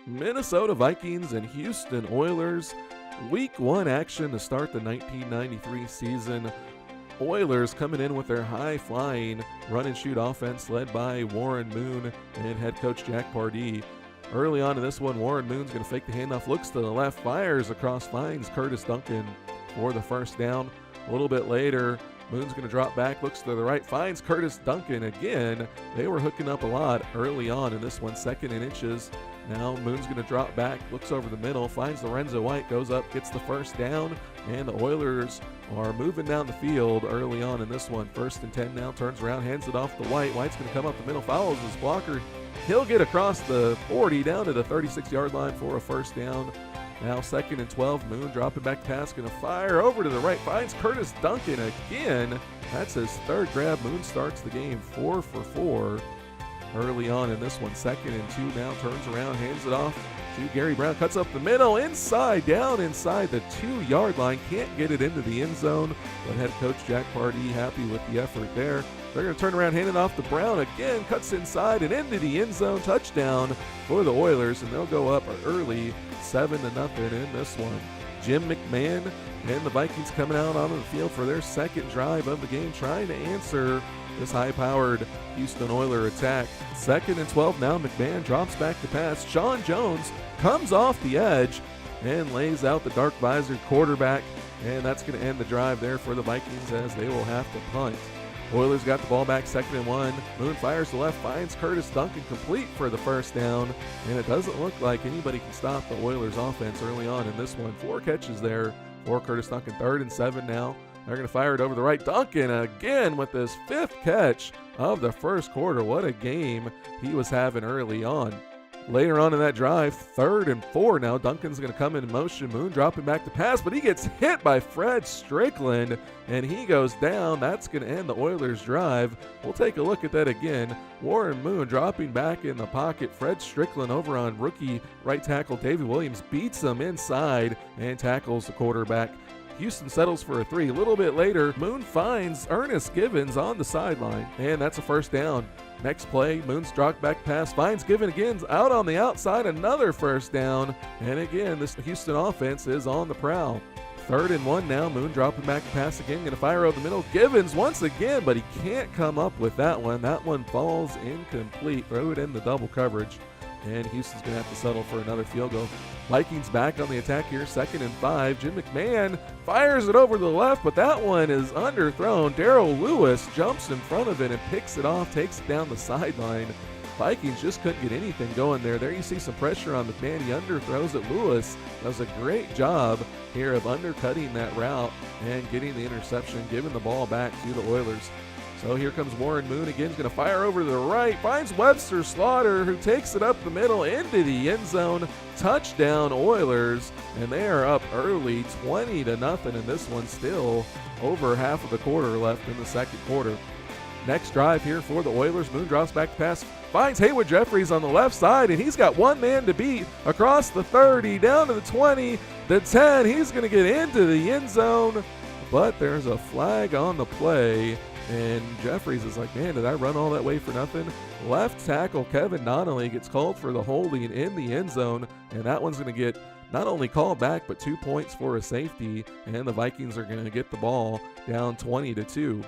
Minnesota Vikings and Houston Oilers. Week 1 action to start the 1993 season. Oilers coming in with their high-flying run-and-shoot offense led by Warren Moon and head coach Jack Pardee. Early on in this one, Warren Moon's going to fake the handoff, looks to the left, fires across, finds Curtis Duncan for the first down. A little bit later, Moon's going to drop back, looks to the right, finds Curtis Duncan again. They were hooking up a lot early on in this one, 2nd and inches. Now Moon's going to drop back, looks over the middle, finds Lorenzo White, goes up, gets the first down, and the Oilers are moving down the field early on in this one. 1st and 10 now, turns around, hands it off to White. White's going to come up the middle, follows his blocker. He'll get across the 40 down to the 36-yard line for a first down. Now 2nd and 12, Moon dropping back pass, going to fire over to the right, finds Curtis Duncan again. That's his 3rd grab. Moon starts the game 4 for 4 early on in this one. 2nd and 2 now, turns around, hands it off to Gary Brown, cuts up the middle, inside, down inside the 2-yard line, can't get it into the end zone, but head coach Jack Pardee happy with the effort there. They're going to turn around, hand it off to Brown again, cuts inside and into the end zone, touchdown for the Oilers, and they'll go up early 7-0 in this one. Jim McMahon and the Vikings coming out onto the field for their 2nd drive of the game, trying to answer this high-powered Houston Oiler attack. 2nd and 12 now, McMahon drops back to pass. Sean Jones comes off the edge and lays out the dark visored quarterback, and that's going to end the drive there for the Vikings as they will have to punt. Oilers got the ball back, 2nd and 1. Moon fires to left, finds Curtis Duncan complete for the first down, and it doesn't look like anybody can stop the Oilers offense early on in this one. 4 catches there for Curtis Duncan. 3rd and 7 now. They're going to fire it over the right. Duncan again with his 5th catch of the first quarter. What a game he was having early on. Later on in that drive, 3rd and 4 now. Duncan's going to come in motion. Moon dropping back to pass, but he gets hit by Fred Strickland, and he goes down. That's going to end the Oilers' drive. We'll take a look at that again. Warren Moon dropping back in the pocket. Fred Strickland over on rookie right tackle Davey Williams beats him inside and tackles the quarterback. Houston settles for a 3. A little bit later, Moon finds Ernest Givens on the sideline, and that's a first down. Next play, Moon's drop back pass finds Givens again out on the outside, another first down, and again, this Houston offense is on the prowl. 3rd and 1 now, Moon dropping back pass again, going to fire over the middle. Givens once again, but he can't come up with that one. That one falls incomplete. Throw it in the double coverage, and Houston's going to have to settle for another field goal. Vikings back on the attack here, 2nd and 5. Jim McMahon fires it over to the left, but that one is underthrown. Darrell Lewis jumps in front of it and picks it off, takes it down the sideline. Vikings just couldn't get anything going there. There you see some pressure on McMahon. He underthrows it. Lewis does a great job here of undercutting that route and getting the interception, giving the ball back to the Oilers. So here comes Warren Moon again. He's going to fire over to the right. Finds Webster Slaughter, who takes it up the middle into the end zone. Touchdown Oilers, and they are up early, 20-0 in this one. Still over half of the quarter left in the 2nd quarter. Next drive here for the Oilers. Moon drops back to pass, finds Haywood Jeffries on the left side, and he's got one man to beat across the 30, down to the 20, the 10. He's going to get into the end zone, but there's a flag on the play. And Jeffries is like, man, did I run all that way for nothing? Left tackle Kevin Donnelly gets called for the holding in the end zone, and that one's going to get not only called back, but 2 points for a safety, and the Vikings are going to get the ball down 20-2.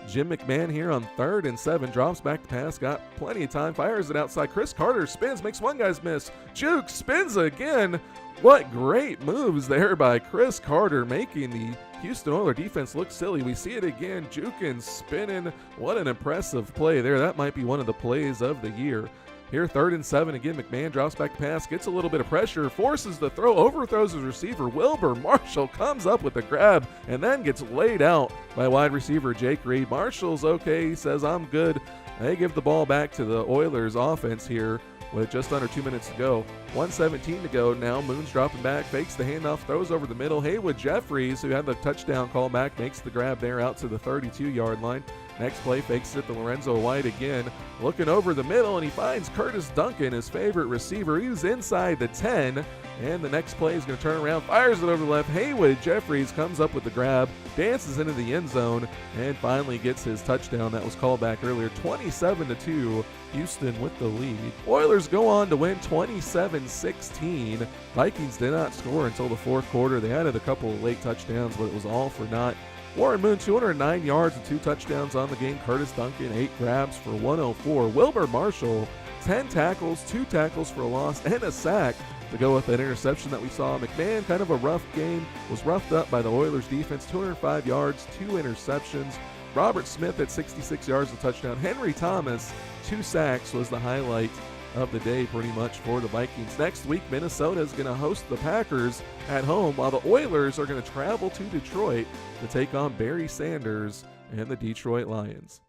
Jim McMahon here on 3rd and 7, drops back to pass, got plenty of time, fires it outside. Chris Carter spins, makes one guy's miss. Juke spins again. What great moves there by Chris Carter, making the Houston Oilers defense look silly. We see it again, juking, spinning. What an impressive play there. That might be one of the plays of the year. Here, 3rd and 7, again, McMahon drops back to pass, gets a little bit of pressure, forces the throw, overthrows his receiver. Wilbur Marshall comes up with the grab and then gets laid out by wide receiver Jake Reed. Marshall's okay, he says, I'm good. They give the ball back to the Oilers offense here with just under 2 minutes to go. 1:17 to go now. Moon's dropping back, fakes the handoff, throws over the middle. Haywood Jeffries, who had the touchdown call back, makes the grab there out to the 32-yard line. Next play, fakes it to Lorenzo White again, looking over the middle, and he finds Curtis Duncan, his favorite receiver. He was inside the 10, and the next play is going to turn around, fires it over the left. Haywood Jeffries comes up with the grab, dances into the end zone, and finally gets his touchdown that was called back earlier. 27-2, Houston with the lead. Oilers go on to win 27-16. Vikings did not score until the fourth quarter. They added a couple of late touchdowns, but it was all for naught. Warren Moon, 209 yards and 2 touchdowns on the game. Curtis Duncan, 8 grabs for 104. Wilbur Marshall, 10 tackles, 2 tackles for a loss, and a sack to go with that interception that we saw. McMahon, kind of a rough game, was roughed up by the Oilers defense. 205 yards, 2 interceptions. Robert Smith at 66 yards, a touchdown. Henry Thomas, 2 sacks, was the highlight of the day pretty much for the Vikings. Next week, Minnesota is going to host the Packers at home, while the Oilers are going to travel to Detroit to take on Barry Sanders and the Detroit Lions.